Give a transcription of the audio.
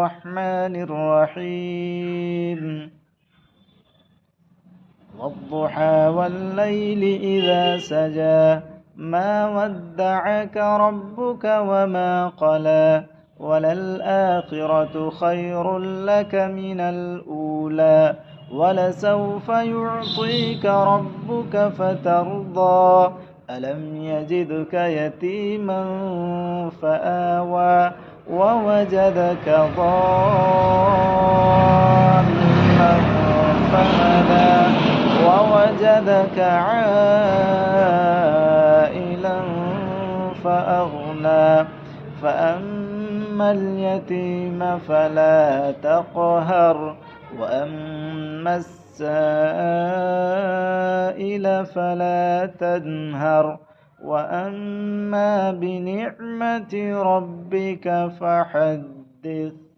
الرحمن الرحيم والضحى والليل إذا سجى ما ودعك ربك وما قلى وللآخرة خير لك من الأولى ولسوف يعطيك ربك فترضى ألم يجدك يتيما فآوى ووجدك ضالا فهدى ووجدك عائلا فأغنى فأما اليتيم فلا تقهر وأما السائل فلا تنهر وأما بنعمة ربك فحدث.